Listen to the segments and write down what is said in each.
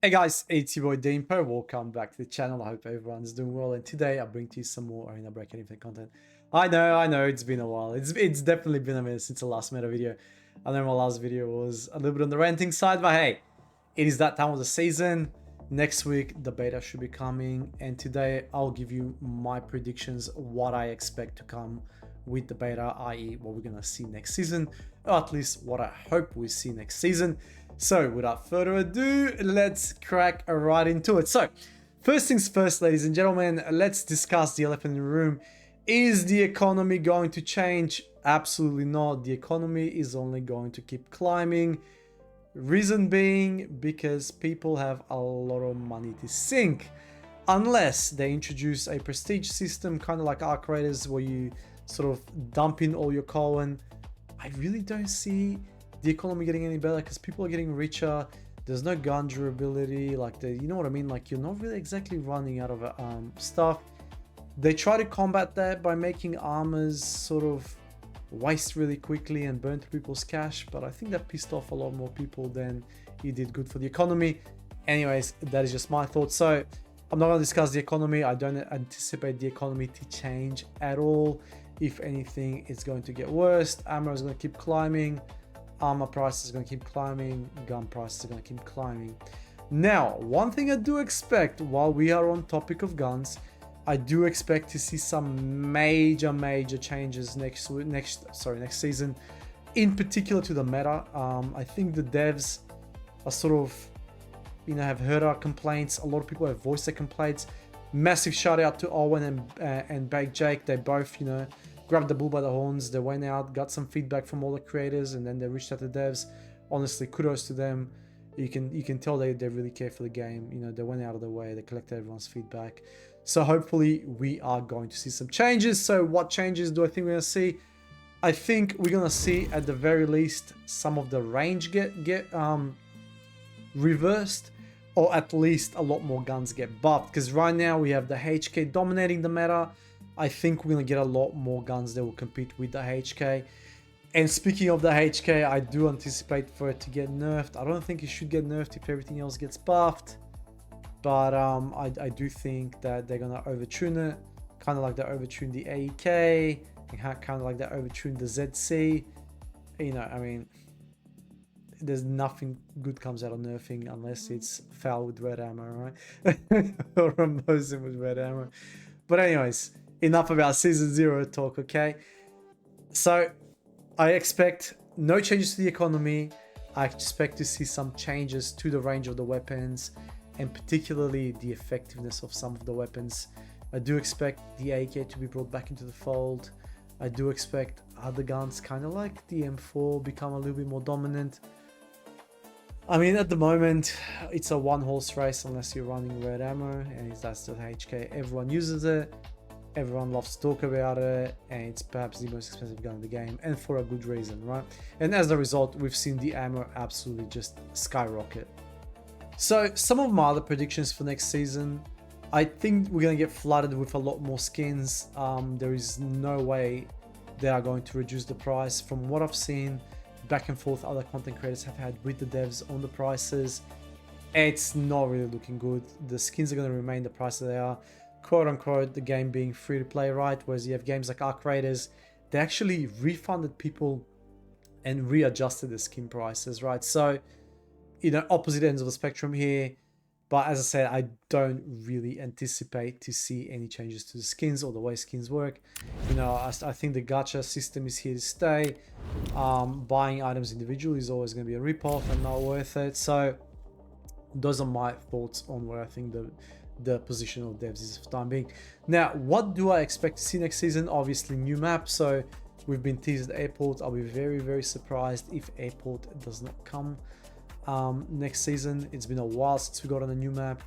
Hey guys, it's your boy Deanpo. Welcome back to the channel. I hope everyone's doing well. And today I bring to you some more Arena Breakout event content. I know, it's been a while. It's definitely been a minute since the last meta video. I know my last video was a little bit on the ranting side, but hey, it is that time of the season. Next week the beta should be coming, and today I'll give you my predictions, what I expect to come with the beta, i.e. what we're gonna see next season, or at least what I hope we see next season. So without further ado, let's crack right into it. So first things first, ladies and gentlemen, let's discuss the elephant in the room. Is the economy going to change? Absolutely not. The economy is only going to keep climbing. Reason being, because people have a lot of money to sink. Unless they introduce a prestige system, kind of like Arc Raiders, where you sort of dump in all your coin. I really don't see the economy getting any better, because people are getting richer. There's no gun durability, like you know what I mean, like you're not really exactly running out of stuff. They try to combat that by making armors sort of waste really quickly and burn through people's cash, but I think that pissed off a lot more people than it did good for the economy. Anyways, that is just my thoughts. So I'm not going to discuss the economy. I don't anticipate the economy to change at all. If anything, it's going to get worse. Ammo is going to keep climbing. Armor prices are going to keep climbing. Gun prices are going to keep climbing. Now, one thing I do expect, while we are on topic of guns, I do expect to see some major changes next season, in particular to the meta. I think the devs are sort of, have heard our complaints. A lot of people have voiced their complaints. Massive shout out to Owen and Bake Jake. They both, grabbed the bull by the horns. They went out, got some feedback from all the creators, and then they reached out to devs. Honestly, kudos to them. You can tell they really care for the game. They went out of their way. They collected everyone's feedback. So hopefully we are going to see some changes. So what changes do I think we're going to see? I think we're going to see, at the very least, some of the range get reversed, or at least a lot more guns get buffed, because right now we have the HK dominating the meta. I think we're going to get a lot more guns that will compete with the HK. And speaking of the HK, I do anticipate for it to get nerfed. I don't think it should get nerfed if everything else gets buffed, but I do think that they're going to overtune it, kind of like they overtuned the AEK, kind of like they overtuned the ZC. I mean, there's nothing good comes out of nerfing unless it's foul with red ammo, right? Or Rambosin with red ammo. But anyways, enough about Season 0 talk, okay? So I expect no changes to the economy. I expect to see some changes to the range of the weapons, and particularly the effectiveness of some of the weapons. I do expect the AK to be brought back into the fold. I do expect other guns, kind of like the M4, become a little bit more dominant. I mean, at the moment, it's a one-horse race unless you're running red ammo, and that's the HK. Everyone uses it. Everyone loves to talk about it, and it's perhaps the most expensive gun in the game, and for a good reason, right? And as a result, we've seen the ammo absolutely just skyrocket. So some of my other predictions for next season, I think we're going to get flooded with a lot more skins. There is no way they are going to reduce the price. From what I've seen, back and forth other content creators have had with the devs on the prices, it's not really looking good. The skins are going to remain the price that they are, quote unquote, the game being free to play, right? Whereas you have games like Arc Raiders, they actually refunded people and readjusted the skin prices, right? So, opposite ends of the spectrum here. But as I said, I don't really anticipate to see any changes to the skins or the way skins work. I think the gacha system is here to stay. Buying items individually is always going to be a ripoff and not worth it. So those are my thoughts on where I think the position of devs is for the time being. Now, what do I expect to see next season? Obviously, new map. So we've been teased Airport. I'll be very surprised if Airport does not come next season. It's been a while since we got on a new map.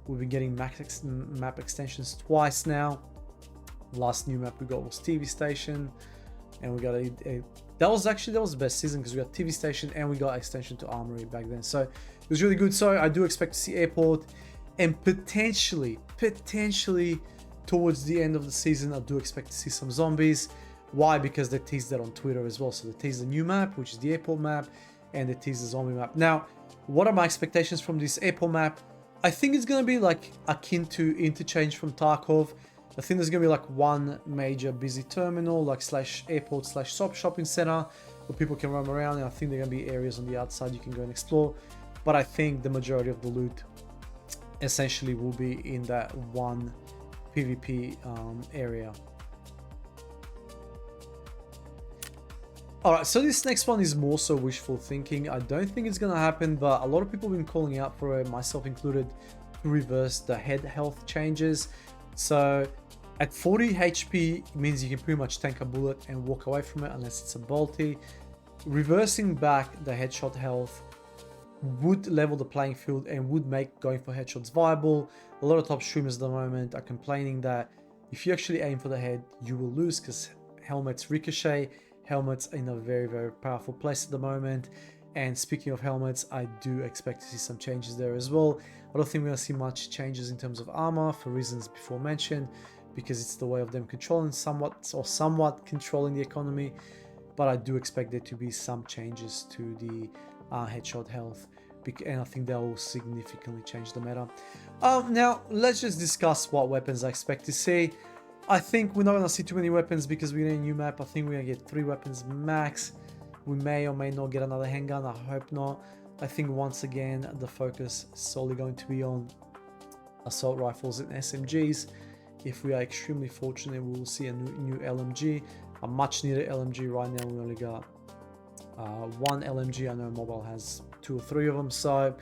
We've been getting map extensions twice now. Last new map we got was TV Station, and we got that was the best season, because we got TV Station and we got extension to Armory back then. So it was really good. So I do expect to see Airport, and potentially towards the end of the season I do expect to see some zombies. Why? Because they teased that on Twitter as well. So they teased the new map, which is the Airport map, and they teased the zombie map. Now, What are my expectations from this airport map? I think it's going to be like akin to interchange from Tarkov. I think there's going to be like one major busy terminal, like slash airport slash shopping center, where people can roam around. And I think there are going to be areas on the outside you can go and explore. But I think the majority of the loot essentially will be in that one PvP area. Alright, so this next one is more so wishful thinking. I don't think it's going to happen, but a lot of people have been calling out for it, myself included, to reverse the head health changes. So at 40 HP, it means you can pretty much tank a bullet and walk away from it unless it's a bolty. Reversing back the headshot health would level the playing field and would make going for headshots viable. A lot of top streamers at the moment are complaining that if you actually aim for the head, you will lose because helmets ricochet. Helmets in a very, very powerful place at the moment. And speaking of helmets, I do expect to see some changes there as well. I don't think we're going to see much changes in terms of armor for reasons before mentioned, because it's the way of them controlling somewhat controlling the economy. But I do expect there to be some changes to the headshot health, and I think that will significantly change the meta. Now, let's just discuss what weapons I expect to see. I think we're not going to see too many weapons because we're in a new map. I think we're going to get 3 weapons max. We may or may not get another handgun. I hope not. I think once again, the focus is solely going to be on assault rifles and SMGs. If we are extremely fortunate, we will see a new LMG, a much needed LMG. Right now, we only got 1 LMG. I know mobile has 2 or 3 of them. So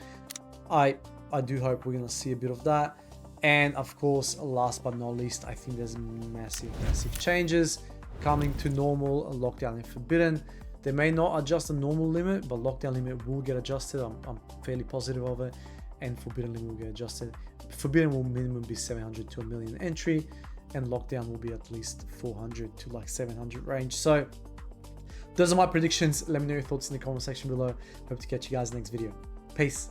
I do hope we're going to see a bit of that. And of course, last but not least, I think there's massive changes coming to normal, lockdown and forbidden. They may not adjust the normal limit, but lockdown limit will get adjusted. I'm fairly positive of it. And forbidden limit will get adjusted. Forbidden will minimum be 700 to 1 million entry, and lockdown will be at least 400 to like 700 range. So those are my predictions. Let me know your thoughts in the comment section below. Hope to catch you guys next video. Peace.